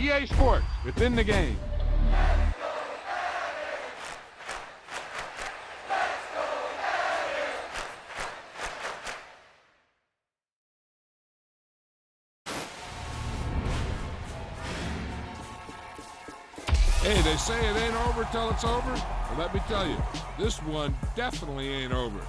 EA Sports, it's in the game. Hey, they say it ain't over till it's over. Well, let me tell you, this one definitely ain't over.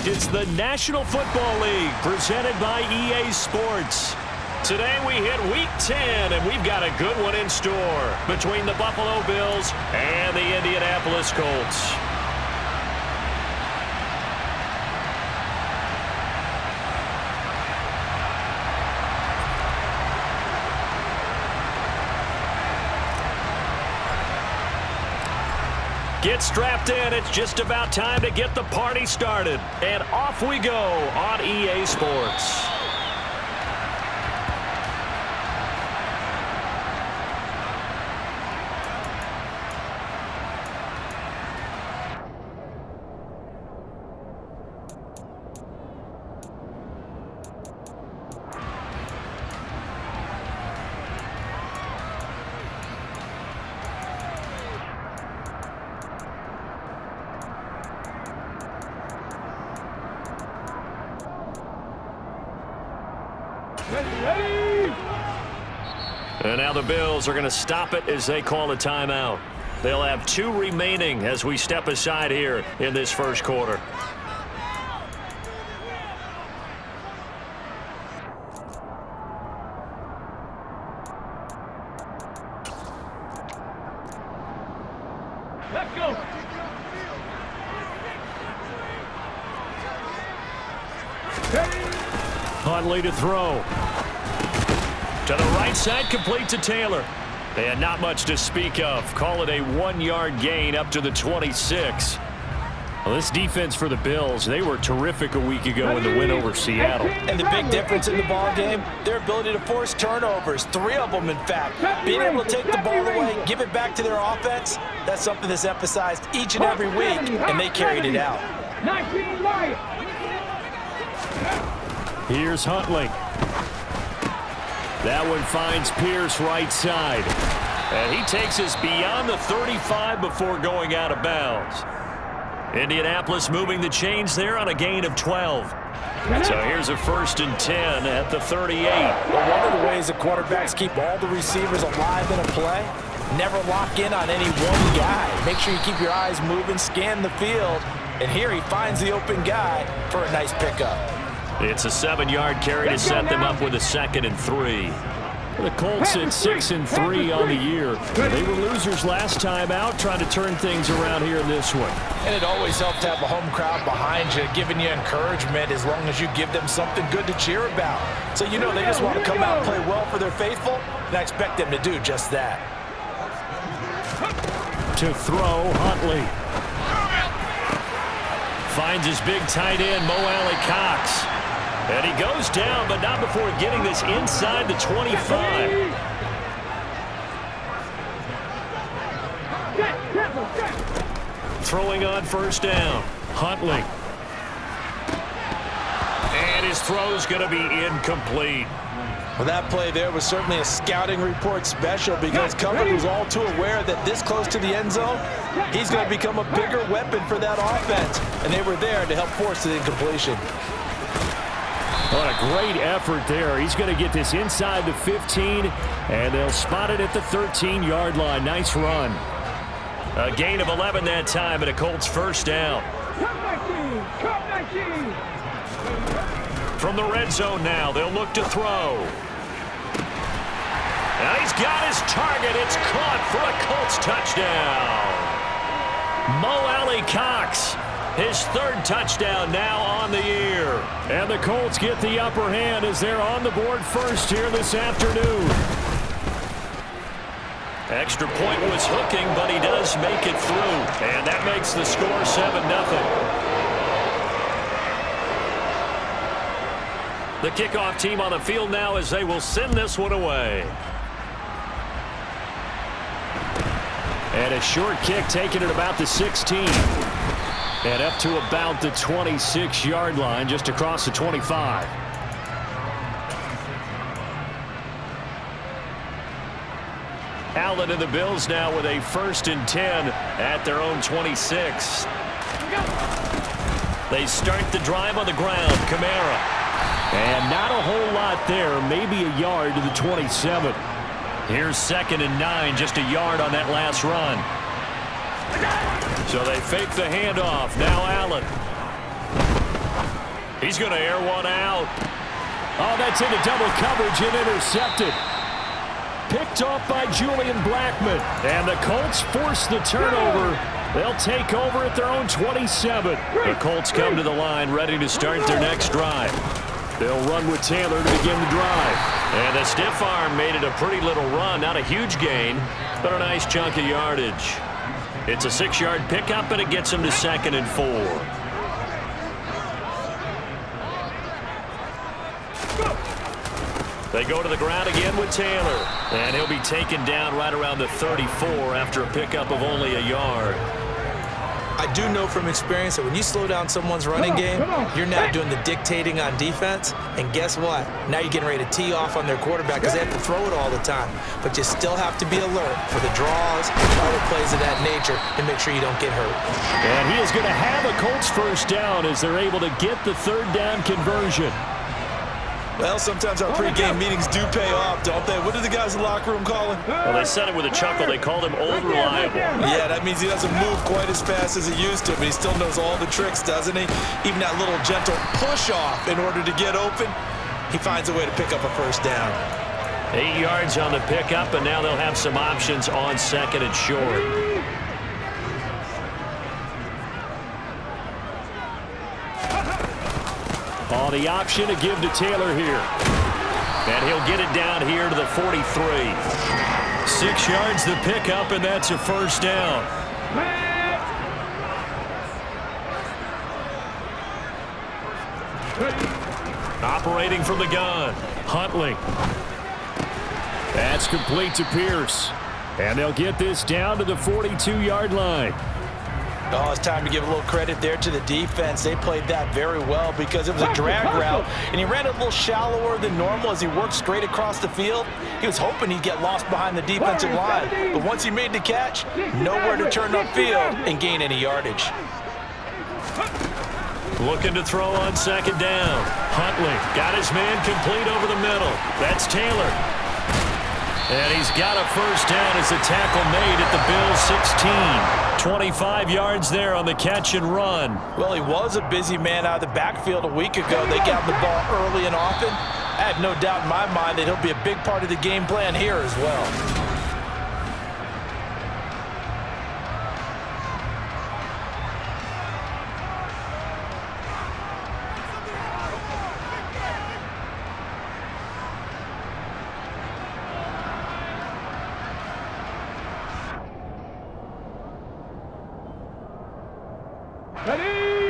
It's the National Football League presented by EA Sports. Today we hit Week 10, and we've got a good one in store between the Buffalo Bills and the Indianapolis Colts. Get strapped in. It's just about time to get the party started. And off we go on EA Sports. And now the Bills are going to stop it as they call a timeout. They'll have 2 remaining as we step aside here in this first quarter. Let's go. Huntley to throw. To the right side, complete to Taylor. They had not much to speak of. Call it a 1-yard gain up to the 26. Well, this defense for the Bills, they were terrific a week ago in the win over Seattle. And the big difference in the ball game, their ability to force turnovers, 3 of them in fact. Being able to take the ball away, give it back to their offense, that's something that's emphasized each and every week, and they carried it out. Here's Huntley. That one finds Pierce right side. And he takes us beyond the 35 before going out of bounds. Indianapolis moving the chains there on a gain of 12. So here's a 1st and 10 at the 38. Well, one of the ways the quarterbacks keep all the receivers alive in a play, never lock in on any one guy. Make sure you keep your eyes moving, scan the field, and here he finds the open guy for a nice pickup. It's a 7-yard carry to set them up with a 2nd and 3. The Colts at 6 and 3 on the year. They were losers last time out, trying to turn things around here in this one. And it always helps to have a home crowd behind you, giving you encouragement as long as you give them something good to cheer about. So you know they just want to come out and play well for their faithful, and I expect them to do just that. To throw, Huntley. Finds his big tight end, Mo Alley-Cox. And he goes down, but not before getting this inside the 25. Throwing on 1st down. Huntley. And his throw's going to be incomplete. Well, that play there was certainly a scouting report special because Cover was all too aware that this close to the end zone, he's going to become a bigger weapon for that offense. And they were there to help force the incompletion. What a great effort there. He's going to get this inside the 15, and they'll spot it at the 13-yard line. Nice run. A gain of 11 that time, and a Colts 1st down. From the red zone now, they'll look to throw. And he's got his target. It's caught for a Colts touchdown. Mo Alley-Cox. His 3rd touchdown now on the year. And the Colts get the upper hand as they're on the board first here this afternoon. Extra point was hooking, but he does make it through. And that makes the score 7-0. The kickoff team on the field now as they will send this one away. And a short kick taken at about the 16. And up to about the 26-yard line, just across the 25. Allen and the Bills now with a 1st and 10 at their own 26. They start the drive on the ground. Kamara. And not a whole lot there, maybe a yard to the 27. Here's 2nd and 9, just a yard on that last run. So they fake the handoff. Now Allen. He's going to air one out. Oh, that's into double coverage and intercepted. Picked off by Julian Blackmon. And the Colts force the turnover. They'll take over at their own 27. The Colts come to the line ready to start their next drive. They'll run with Taylor to begin the drive. And the stiff arm made it a pretty little run. Not a huge gain, but a nice chunk of yardage. It's a 6-yard pickup, and it gets him to 2nd and 4. They go to the ground again with Taylor. And he'll be taken down right around the 34 after a pickup of only a yard. I do know from experience that when you slow down someone's running game, you're now doing the dictating on defense. And guess what? Now you're getting ready to tee off on their quarterback because they have to throw it all the time. But you still have to be alert for the draws, other plays of that nature, and make sure you don't get hurt. And he is going to have a Colts first down as they're able to get the 3rd down conversion. Well, sometimes our pregame meetings do pay off, don't they? What do the guys in the locker room call him? Well, they said it with a chuckle. They called him Old Reliable. Yeah, that means he doesn't move quite as fast as he used to, but he still knows all the tricks, doesn't he? Even that little gentle push-off in order to get open, he finds a way to pick up a first down. 8 yards on the pickup, and now they'll have some options on 2nd and short. Oh, the option to give to Taylor here. And he'll get it down here to the 43. 6 yards the pickup, and that's a first down. Operating from the gun, Huntley. That's complete to Pierce. And they'll get this down to the 42-yard line. Oh, it's time to give a little credit there to the defense. They played that very well because it was a drag route, and he ran it a little shallower than normal as he worked straight across the field. He was hoping he'd get lost behind the defensive line, but once he made the catch, nowhere to turn upfield and gain any yardage. Looking to throw on 2nd down. Huntley got his man complete over the middle. That's Taylor. And he's got a first down as the tackle made at the Bills' 16. 25 yards there on the catch and run. Well, he was a busy man out of the backfield a week ago. They got the ball early and often. I have no doubt in my mind that he'll be a big part of the game plan here as well.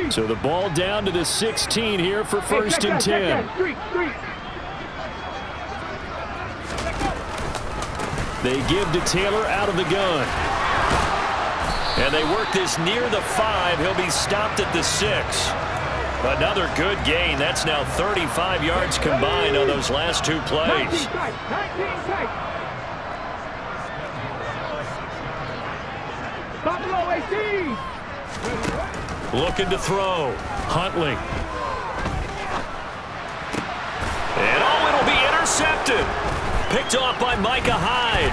So the ball down to the 16 here for 1st and 10. They give to Taylor out of the gun. And they work this near the 5. He'll be stopped at the 6. Another good gain. That's now 35 yards combined on those last 2 plays. Looking to throw. Huntley. And it'll be intercepted. Picked off by Micah Hyde.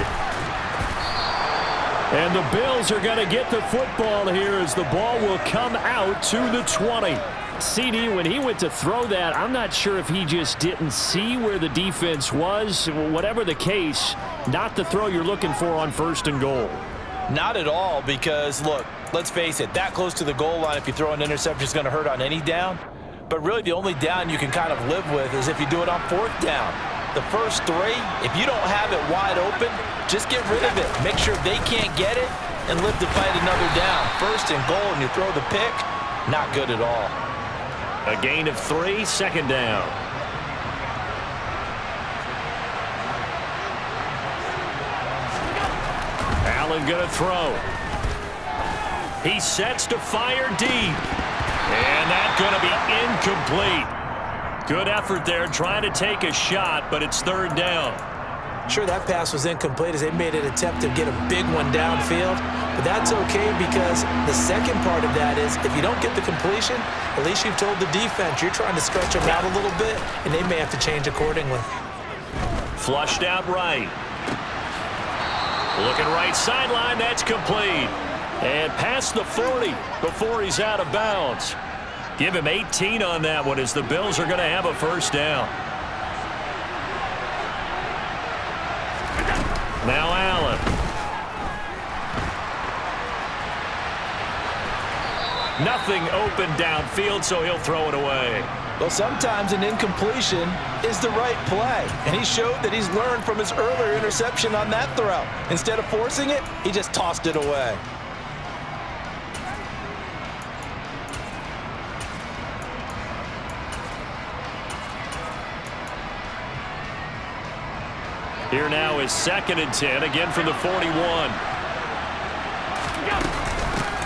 And the Bills are going to get the football here as the ball will come out to the 20. CD, when he went to throw that, I'm not sure if he just didn't see where the defense was. Whatever the case, not the throw you're looking for on 1st and goal. Not at all, because, look, let's face it, that close to the goal line, if you throw an interception, is going to hurt on any down. But really, the only down you can kind of live with is if you do it on 4th down. The first 3, if you don't have it wide open, just get rid of it. Make sure they can't get it and live to fight another down. 1st and goal, and you throw the pick, not good at all. A gain of 3, 2nd down. Allen going to throw. He sets to fire deep. And that's going to be incomplete. Good effort there trying to take a shot, but it's 3rd down. Sure, that pass was incomplete as they made an attempt to get a big one downfield, but that's okay because the second part of that is if you don't get the completion, at least you've told the defense you're trying to stretch them out a little bit, and they may have to change accordingly. Flushed out right. Looking right sideline, that's complete. And past the 40 before he's out of bounds. Give him 18 on that one as the Bills are going to have a first down. Now Allen. Nothing open downfield, so he'll throw it away. Well, sometimes an incompletion is the right play, and he showed that he's learned from his earlier interception on that throw. Instead of forcing it, he just tossed it away. Here now is 2nd and 10, again from the 41.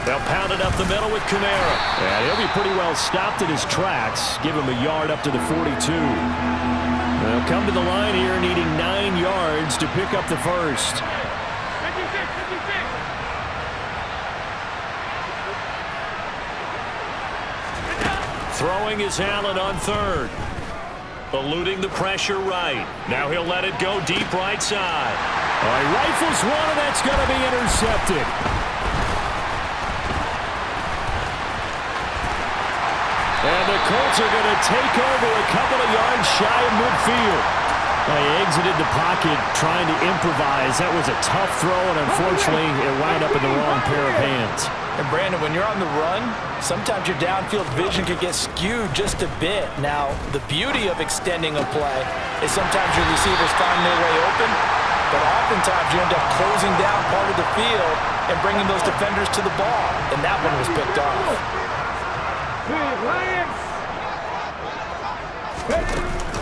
They'll pound it up the middle with Kamara. Yeah, he'll be pretty well stopped in his tracks. Give him a yard up to the 42. They'll come to the line here needing 9 yards to pick up the first. Throwing is Allen on 3rd. Eluding the pressure right. Now he'll let it go deep right side. He rifles one, and that's going to be intercepted. And the Colts are going to take over a couple of yards shy of midfield. He exited the pocket trying to improvise. That was a tough throw, and unfortunately, it wound up in the wrong pair of hands. And Brandon, when you're on the run, sometimes your downfield vision can get skewed just a bit. Now, the beauty of extending a play is sometimes your receivers find their way open, but oftentimes you end up closing down part of the field and bringing those defenders to the ball, and that one was picked off.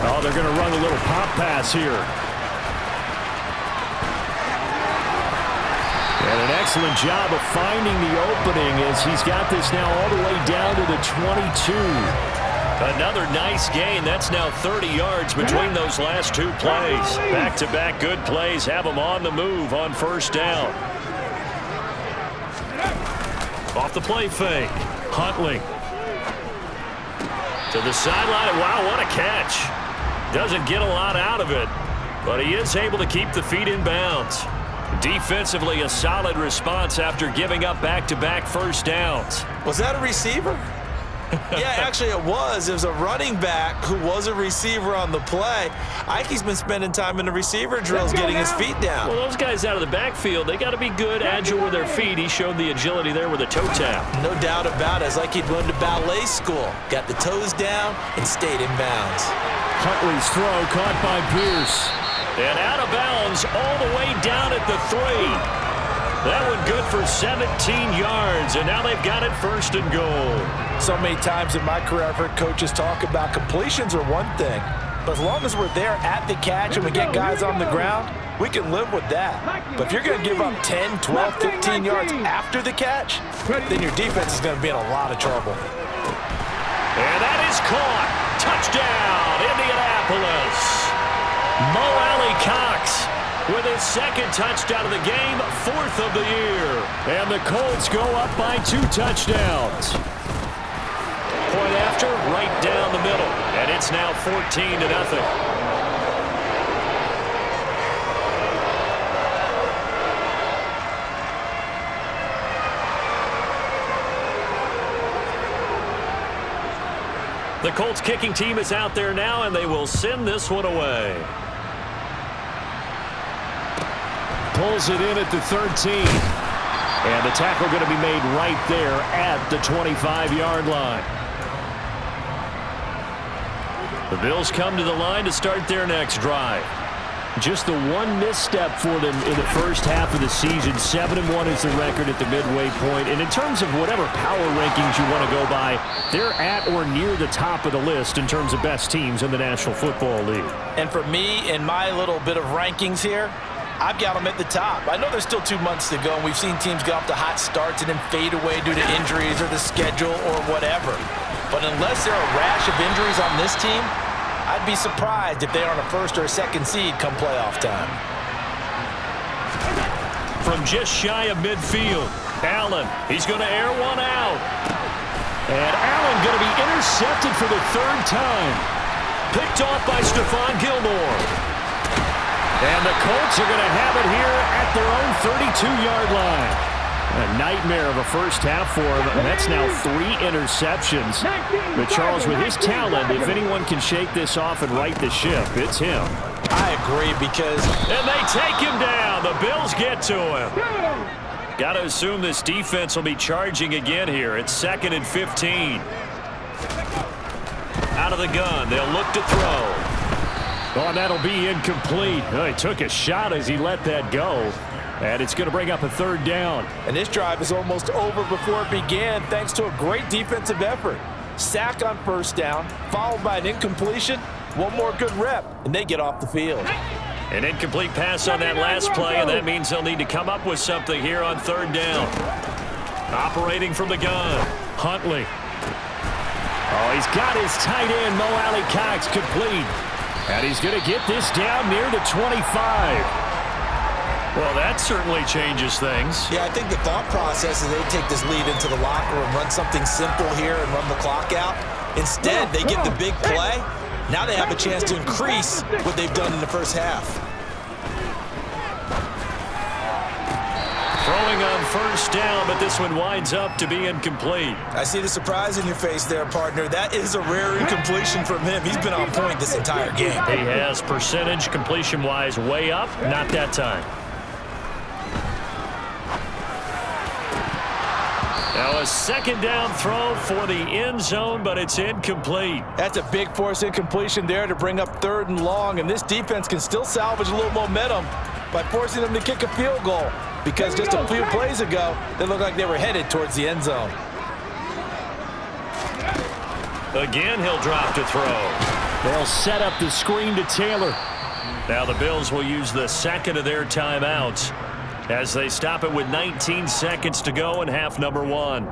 Oh, they're going to run a little pop pass here. And an excellent job of finding the opening as he's got this now all the way down to the 22. Another nice gain. That's now 30 yards between those last 2 plays. Back-to-back good plays have them on the move on first down. Off the play fake. Huntley. To the sideline. Wow, what a catch. Doesn't get a lot out of it, but he is able to keep the feet in bounds. Defensively, a solid response after giving up back-to-back first downs. Was that a receiver? Yeah, actually it was. It was a running back who was a receiver on the play. Ike's been spending time in the receiver drills getting his feet down. Well, those guys out of the backfield, they got to be good, agile with their feet. He showed the agility there with a toe tap. No doubt about it. It's like he'd gone to ballet school. Got the toes down and stayed in bounds. Huntley's throw caught by Pierce. And out of bounds all the way down at the 3. That one good for 17 yards, and now they've got it 1st and goal. So many times in my career I've heard coaches talk about completions are one thing, but as long as we're there at the catch and we get guys on the ground, we can live with that. But if you're going to give up 10, 12, 15 yards after the catch, then your defense is going to be in a lot of trouble. And that is caught. Touchdown, Indianapolis. Mo Alley-Cox with his 2nd touchdown of the game, 4th of the year. And the Colts go up by 2 touchdowns. Point after, right down the middle. And it's now 14-0. The Colts kicking team is out there now, and they will send this one away. Pulls it in at the 13. And the tackle going to be made right there at the 25-yard line. The Bills come to the line to start their next drive. Just the one misstep for them in the first half of the season. 7-1 is the record at the midway point. And in terms of whatever power rankings you want to go by, they're at or near the top of the list in terms of best teams in the National Football League. And for me, in my little bit of rankings here, I've got them at the top. I know there's still 2 months to go, and we've seen teams get off to hot starts and then fade away due to injuries or the schedule or whatever. But unless there are a rash of injuries on this team, I'd be surprised if they aren't a 1st or a 2nd seed come playoff time. From just shy of midfield, Allen, he's going to air one out. And Allen going to be intercepted for the 3rd time. Picked off by Stephon Gilmore. And the Colts are going to have it here at their own 32-yard line. A nightmare of a first half for him. That's now 3 interceptions. But Charles, with his talent, if anyone can shake this off and right the ship, it's him. I agree because... And they take him down. The Bills get to him. Got to assume this defense will be charging again here. It's 2nd and 15. Out of the gun. They'll look to throw. Oh, that'll be incomplete. He took a shot as he let that go. And it's going to bring up a 3rd down. And this drive is almost over before it began thanks to a great defensive effort. Sack on 1st down, followed by an incompletion. One more good rep, and they get off the field. An incomplete pass on that last play, and that means they'll need to come up with something here on 3rd down. Operating from the gun, Huntley. Oh, he's got his tight end, Mo Alley Cox, complete. And he's going to get this down near the 25. Well, that certainly changes things. Yeah, I think the thought process is they take this lead into the locker room, run something simple here and run the clock out. Instead, they get the big play. Now they have a chance to increase what they've done in the first half. Throwing on 1st down, but this one winds up to be incomplete. I see the surprise in your face there, partner. That is a rare incompletion from him. He's been on point this entire game. He has percentage completion-wise way up, not that time. Now a 2nd down throw for the end zone, but it's incomplete. That's a big force incompletion there to bring up 3rd and long, and this defense can still salvage a little momentum by forcing them to kick a field goal, because just a few plays ago, they looked like they were headed towards the end zone. Again, he'll drop to throw. They'll set up the screen to Taylor. Now the Bills will use the 2nd of their timeouts as they stop it with 19 seconds to go in half number 1.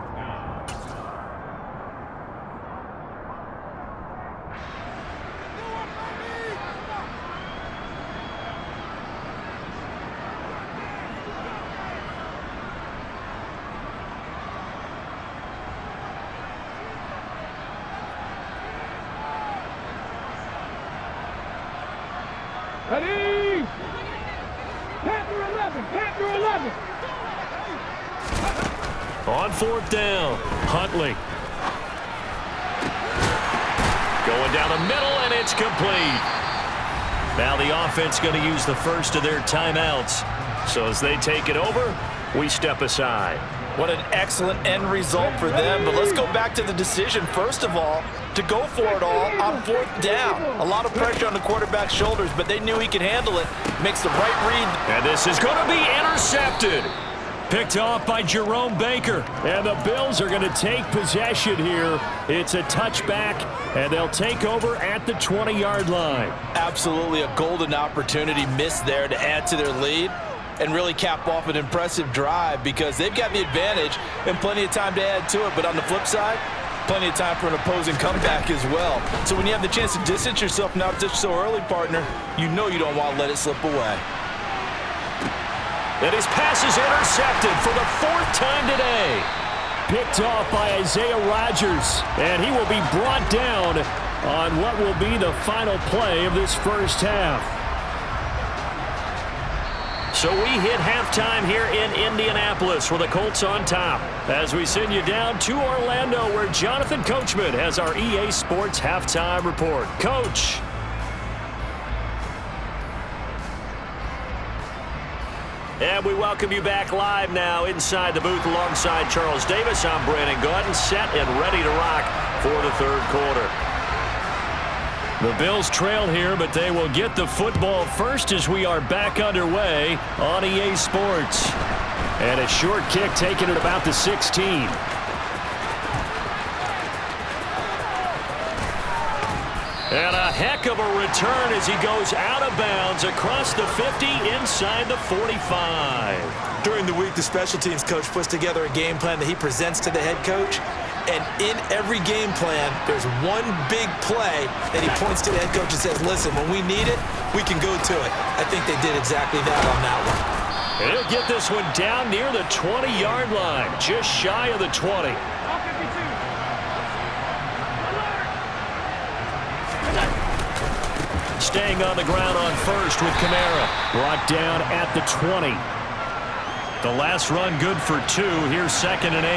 Ready? Panther 11, Panther 11. On 4th down, Huntley. Going down the middle, and it's complete. Now the offense going to use the 1st of their timeouts. So as they take it over, we step aside. What an excellent end result for them. But let's go back to the decision, first of all, to go for it all on 4th down. A lot of pressure on the quarterback's shoulders, but they knew he could handle it. Makes the right read. And this is going to be intercepted. Picked off by Jerome Baker. And the Bills are going to take possession here. It's a touchback, and they'll take over at the 20-yard line. Absolutely a golden opportunity missed there to add to their lead and really cap off an impressive drive, because they've got the advantage and plenty of time to add to it. But on the flip side, plenty of time for an opposing comeback as well. So when you have the chance to distance yourself now just so early, partner, you know you don't want to let it slip away. And his pass is intercepted for the 4th time today. Picked off by Isaiah Rodgers, and he will be brought down on what will be the final play of this first half. So we hit halftime here in Indianapolis with the Colts on top as we send you down to Orlando, where Jonathan Coachman has our EA Sports halftime report. Coach. And we welcome you back live now inside the booth alongside Charles Davis. I'm Brandon Gordon, set and ready to rock for the 3rd quarter. The Bills trail here, but they will get the football first as we are back underway on EA Sports. And a short kick taken at about the 16. And a heck of a return as he goes out of bounds across the 50 inside the 45. During the week, the special teams coach puts together a game plan that he presents to the head coach. And in every game plan, there's one big play that he points to the head coach and says, listen, when we need it, we can go to it. I think they did exactly that on that one. And he'll get this one down near the 20-yard line, just shy of the 20. Staying on the ground on 1st with Kamara. Brought down at the 20. The last run good for 2. Here's 2nd and 8.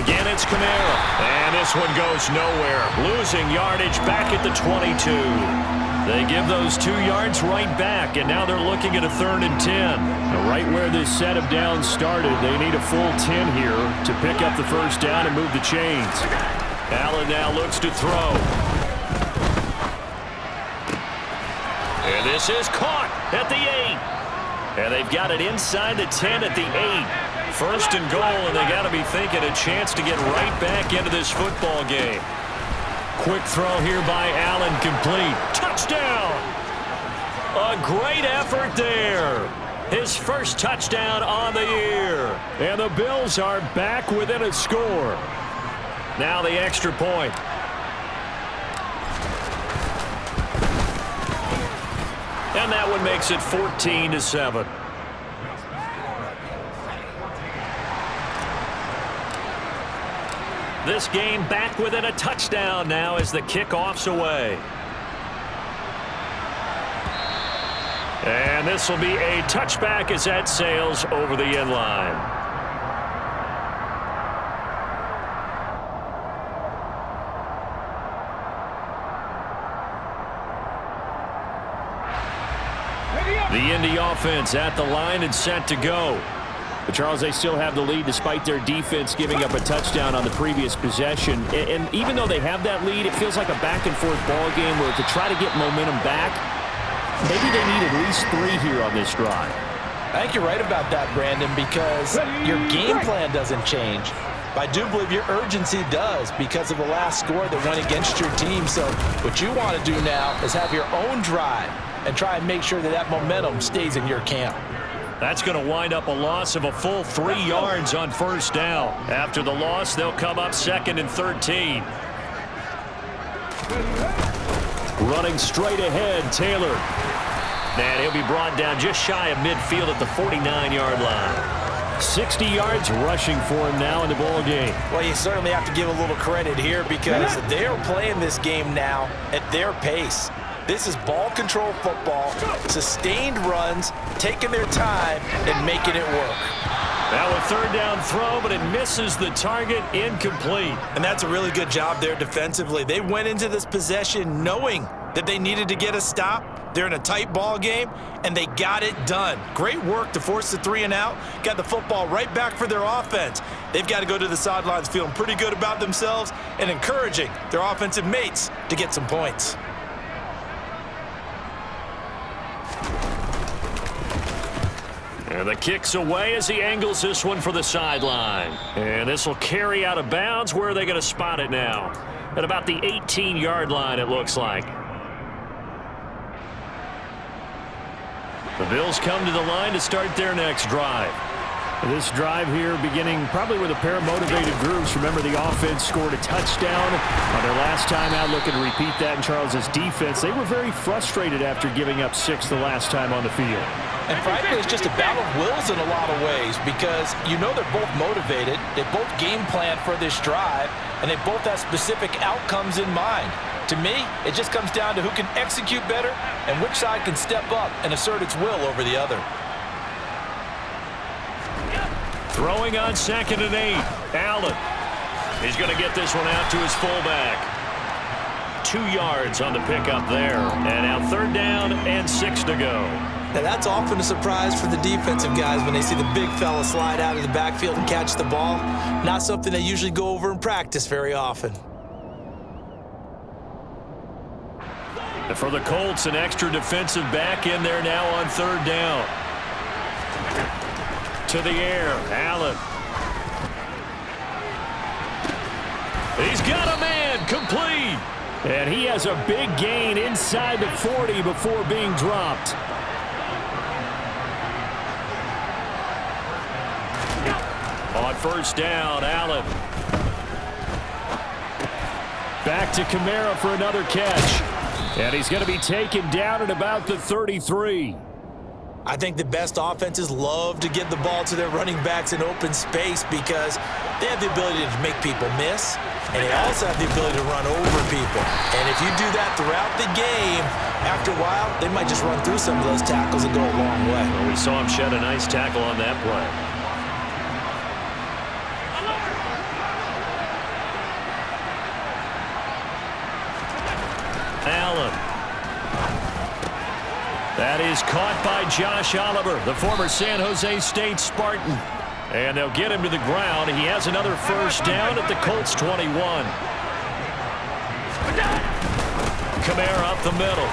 Again, it's Kamara. And this one goes nowhere. Losing yardage back at the 22. They give those 2 yards right back, and now they're looking at a 3rd and 10. Right where this set of downs started, they need a full 10 here to pick up the first down and move the chains. Allen now looks to throw. And this is caught at the 8. And they've got it inside the 10 at the 8. 1st and goal, and they got to be thinking a chance to get right back into this football game. Quick throw here by Allen, complete. Touchdown! A great effort there. His first touchdown on the year. And the Bills are back within a score. Now the extra point. And that one makes it 14-7. This game back within a touchdown now as the kickoff's away. And this will be a touchback as that sails over the end line. The Indy offense at the line and set to go. But Charles, they still have the lead despite their defense giving up a touchdown on the previous possession. And even though they have that lead, it feels like a back-and-forth ball game where to try to get momentum back, maybe they need at least 3 here on this drive. I think you're right about that, Brandon, because your game plan doesn't change. But I do believe your urgency does because of the last score that went against your team. So what you want to do now is have your own drive and try and make sure that that momentum stays in your camp. That's going to wind up a loss of a full 3 yards on 1st down. After the loss, they'll come up 2nd and 13. Running straight ahead, Taylor. And he'll be brought down just shy of midfield at the 49-yard line. 60 yards rushing for him now in the ball game. Well, you certainly have to give a little credit here because they're playing this game now at their pace. This is ball control football, sustained runs, taking their time and making it work. Now a 3rd down throw, but it misses the target, incomplete. And that's a really good job there defensively. They went into this possession knowing that they needed to get a stop. They're in a tight ball game, and they got it done. Great work to force the 3 and out. Got the football right back for their offense. They've got to go to the sidelines feeling pretty good about themselves and encouraging their offensive mates to get some points. And the kick's away as he angles this one for the sideline. And this will carry out of bounds. Where are they going to spot it now? At about the 18-yard line, it looks like. The Bills come to the line to start their next drive. This drive here beginning probably with a pair of motivated groups. Remember, the offense scored a touchdown on their last time out, looking to repeat that in Charles's defense. They were very frustrated after giving up 6 the last time on the field. And frankly, it's just a battle of wills in a lot of ways because you know they're both motivated, they both game plan for this drive, and they both have specific outcomes in mind. To me, it just comes down to who can execute better and which side can step up and assert its will over the other. Throwing on 2nd and 8. Allen. He's going to get this one out to his fullback. 2 yards on the pickup there. And now 3rd down and 6 to go. Now that's often a surprise for the defensive guys when they see the big fella slide out of the backfield and catch the ball. Not something they usually go over in practice very often. And for the Colts, an extra defensive back in there now on 3rd down. To the air, Allen. He's got a man, complete. And he has a big gain inside the 40 before being dropped. On 1st down, Allen. Back to Kamara for another catch. And he's going to be taken down at about the 33. I think the best offenses love to give the ball to their running backs in open space because they have the ability to make people miss, and they also have the ability to run over people. And if you do that throughout the game, after a while, they might just run through some of those tackles and go a long way. Well, we saw him shed a nice tackle on that play. Allen. That is caught by Josh Oliver, the former San Jose State Spartan. And they'll get him to the ground. He has another first down at the Colts 21. Kamara up the middle.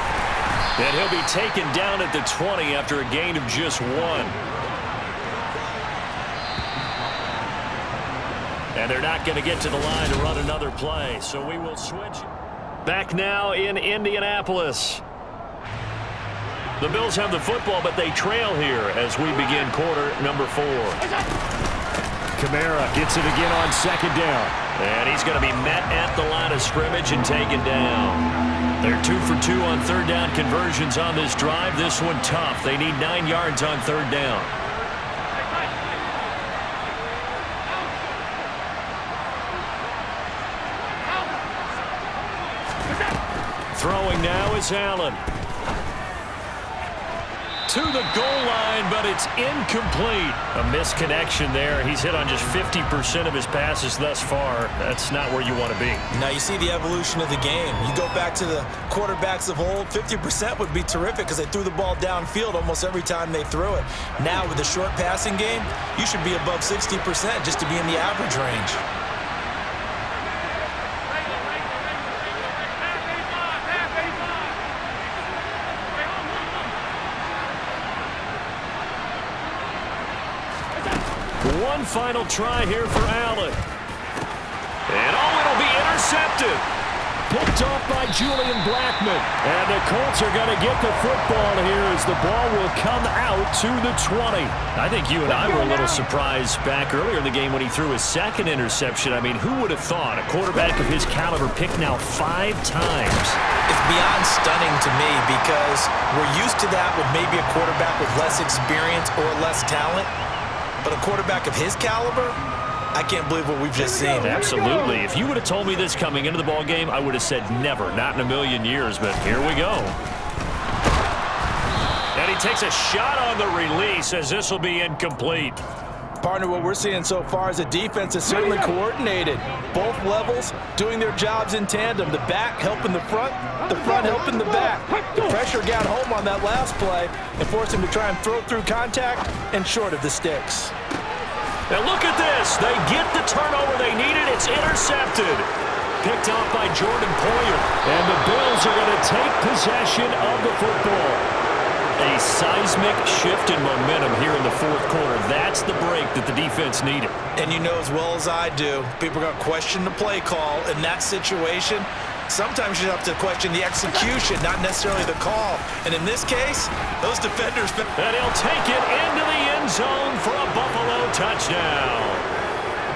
And he'll be taken down at the 20 after a gain of just 1. And they're not going to get to the line to run another play, so we will switch. Back now in Indianapolis. The Bills have the football, but they trail here as we begin quarter number 4. Kamara gets it again on second down. And he's going to be met at the line of scrimmage and taken down. They're 2 for 2 on third down conversions on this drive. This one tough. They need 9 yards on third down. Throwing now is Allen. To the goal line, but it's incomplete. A misconnection there. He's hit on just 50% of his passes thus far. That's not where you want to be. Now you see the evolution of the game. You go back to the quarterbacks of old, 50% would be terrific because they threw the ball downfield almost every time they threw it. Now with the short passing game, you should be above 60% just to be in the average range. One final try here for Allen. And it'll be intercepted. Picked off by Julian Blackmon. And the Colts are going to get the football here as the ball will come out to the 20. I think you and I were a little surprised back earlier in the game when he threw his second interception. I mean, who would have thought a quarterback of his caliber picked now 5 times? It's beyond stunning to me because we're used to that with maybe a quarterback with less experience or less talent. But a quarterback of his caliber, I can't believe what we've just seen. Absolutely. If you would have told me this coming into the ball game, I would have said never, not in a million years. But here we go. And he takes a shot on the release as this will be incomplete. Partner, what we're seeing so far is the defense is certainly coordinated. Both levels doing their jobs in tandem. The back helping the front helping the back. The pressure got home on that last play and forced him to try and throw through contact and short of the sticks. Now look at this. They get the turnover they needed. It's intercepted. Picked off by Jordan Poyer. And the Bills are going to take possession of the football. A seismic shift in momentum here in the fourth quarter. That's the break that the defense needed. And you know as well as I do, people are going to question the play call in that situation. Sometimes you have to question the execution, not necessarily the call. And in this case, those defenders... And he'll take it into the end zone for a Buffalo touchdown.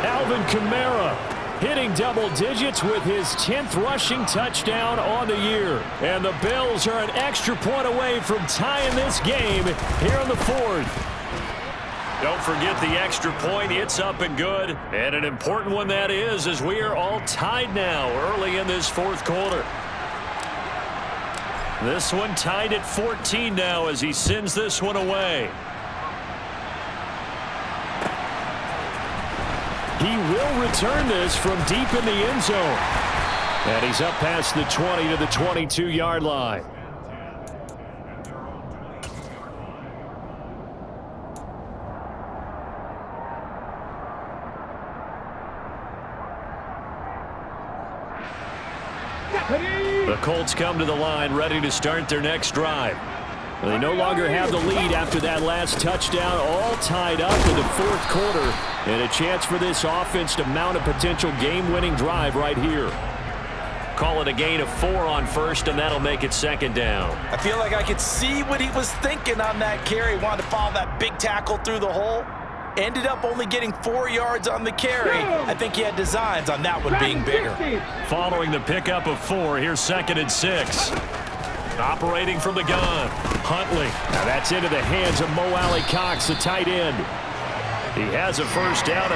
Alvin Kamara hitting double digits with his 10th rushing touchdown on the year. And the Bills are an extra point away from tying this game here in the fourth. Don't forget the extra point. It's up and good. And an important one that is, as we are all tied now early in this fourth quarter. This one tied at 14 now as he sends this one away. He will return this from deep in the end zone. And he's up past the 20 to the 22-yard line. The Colts come to the line ready to start their next drive. They no longer have the lead after that last touchdown, all tied up in the fourth quarter. And a chance for this offense to mount a potential game-winning drive right here. Call it a gain of 4 on first, and that'll make it second down. I feel like I could see what he was thinking on that carry. He wanted to follow that big tackle through the hole. Ended up only getting 4 yards on the carry. I think he had designs on that one being bigger. Following the pickup of 4, here's 2nd and 6. Operating from the gun, Huntley. Now that's into the hands of Mo Alley Cox, the tight end. He has a first down.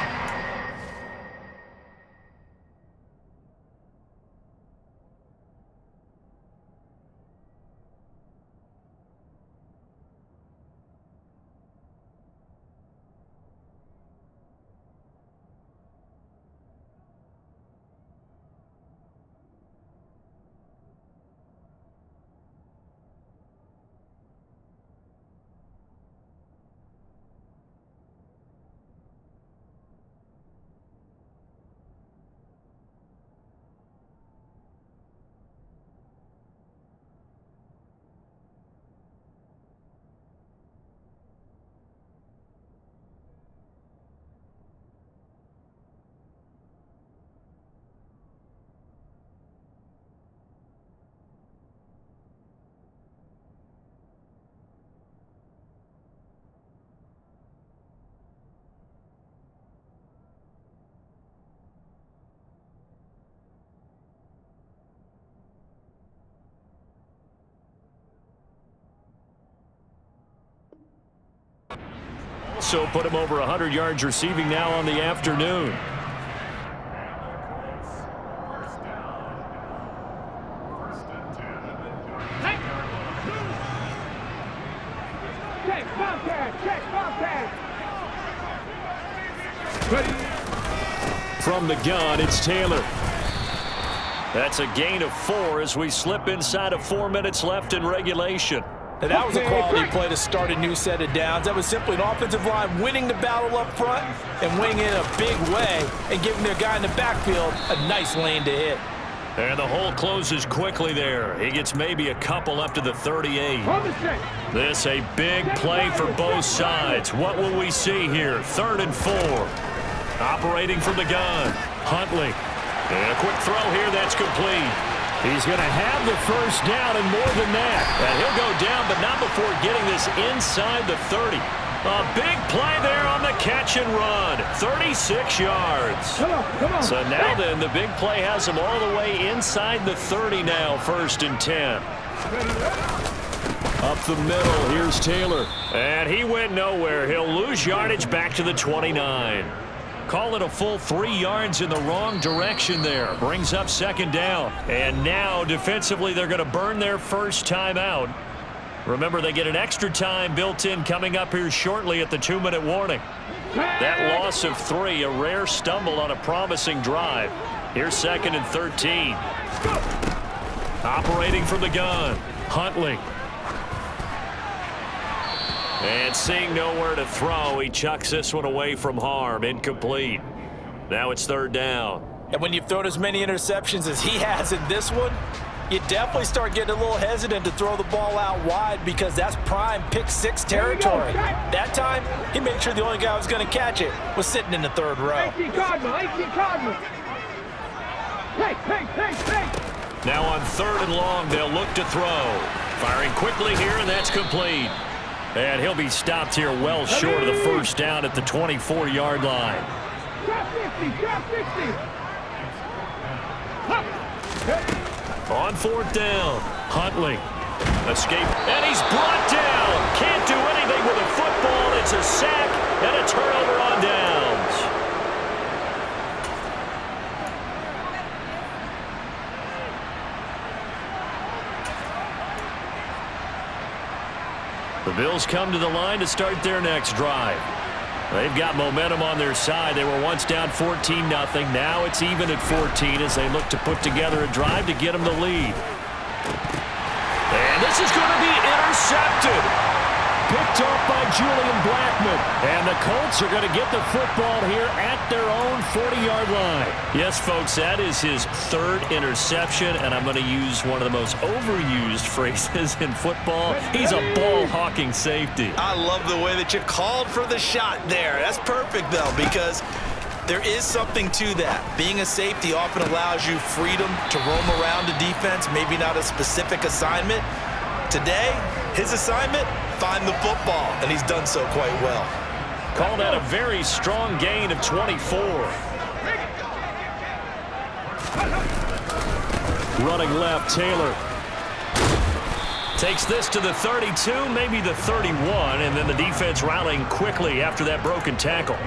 Also put him over 100 yards receiving now on the afternoon. From the gun, it's Taylor. That's a gain of 4 as we slip inside of 4 minutes left in regulation. And that was a quality play to start a new set of downs. That was simply an offensive line winning the battle up front and winning it in a big way and giving their guy in the backfield a nice lane to hit. And the hole closes quickly there. He gets maybe a couple up to the 38. This a big play for both sides. What will we see here? 3rd and 4. Operating from the gun, Huntley. And a quick throw here that's complete. He's going to have the first down and more than that. And he'll go down, but not before getting this inside the 30. A big play there on the catch and run. 36 yards. Come on. So now then, the big play has him all the way inside the 30 now, 1st and 10. Up the middle, here's Taylor. And he went nowhere. He'll lose yardage back to the 29. Call it a full 3 yards in the wrong direction there. Brings up 2nd down. And now, defensively, they're going to burn their first time out. Remember, they get an extra time built in coming up here shortly at the 2-minute warning. That loss of 3, a rare stumble on a promising drive. Here's 2nd and 13. Operating from the gun, Huntley. And seeing nowhere to throw, he chucks this one away from harm. Incomplete. Now it's 3rd down. And when you've thrown as many interceptions as he has in this one, you definitely start getting a little hesitant to throw the ball out wide because that's prime pick-6 territory. That time, he made sure the only guy who was going to catch it was sitting in the 3rd row. 18 Cardinal. Hey. Now on 3rd and long, they'll look to throw. Firing quickly here, and that's complete. And he'll be stopped here well short of the first down at the 24-yard line. Drop 60. On 4th down, Huntley. Escape, and he's brought down. Can't do anything with a football. It's a sack and a turnover on downs. The Bills come to the line to start their next drive. They've got momentum on their side. They were once down 14-0. Now it's even at 14 as they look to put together a drive to get them the lead. And this is going to be intercepted. Picked off by Julian Blackmon. And the Colts are going to get the football here at their own 40-yard line. Yes, folks, that is his 3rd interception, and I'm going to use one of the most overused phrases in football. He's a ball-hawking safety. I love the way that you called for the shot there. That's perfect, though, because there is something to that. Being a safety often allows you freedom to roam around the defense, maybe not a specific assignment. Today, his assignment, find the football, and he's done so quite well. Call that a very strong gain of 24. Running left, Taylor. Takes this to the 32, maybe the 31, and then the defense rallying quickly after that broken tackle.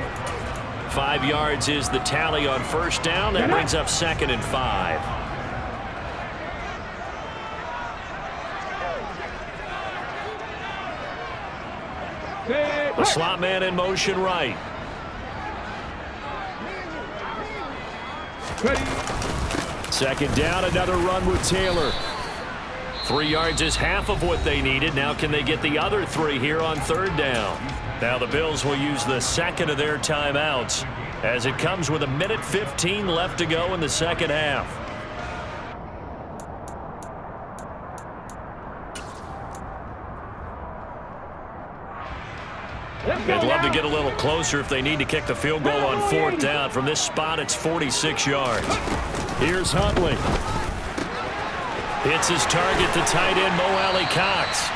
5 yards is the tally on first down. That brings up 2nd and 5. The slot man in motion right. Second down, another run with Taylor. 3 yards is half of what they needed. Now can they get the other 3 here on third down? Now the Bills will use the second of their timeouts as it comes with 1:15 left to go in the second half. They'd love to get a little closer if they need to kick the field goal on fourth down. From this spot, it's 46 yards. Here's Huntley. Hits his target, the tight end, Mo Alley Cox.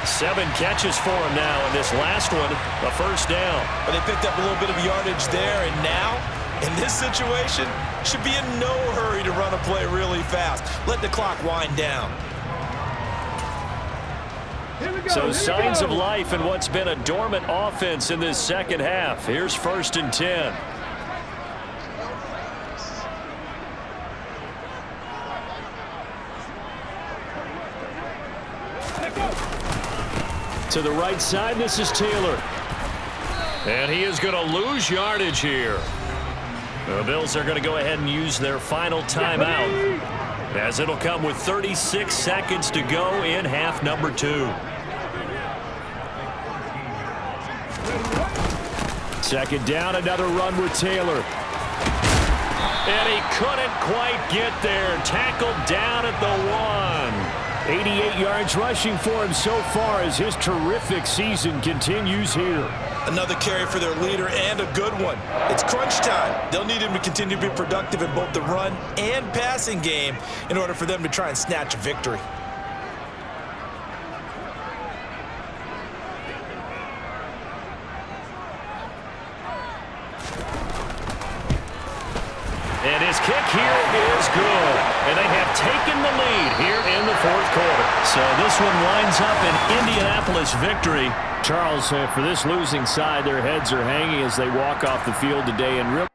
7 catches for him now, and this last one, a first down. But they picked up a little bit of yardage there, and now, in this situation, should be in no hurry to run a play really fast. Let the clock wind down. So signs of life in what's been a dormant offense in this second half. Here's 1st and 10. To the right side, this is Taylor. And he is going to lose yardage here. The Bills are going to go ahead and use their final timeout, as it'll come with 36 seconds to go in half number 2. Second down, another run with Taylor. And he couldn't quite get there. Tackled down at the 1. 88 yards rushing for him so far as his terrific season continues here. Another carry for their leader and a good one. It's crunch time. They'll need him to continue to be productive in both the run and passing game in order for them to try and snatch a victory. And his kick here is good. And they have taken the lead here in the fourth quarter. So this one winds up an Indianapolis victory. Charles, for this losing side, their heads are hanging as they walk off the field today. And really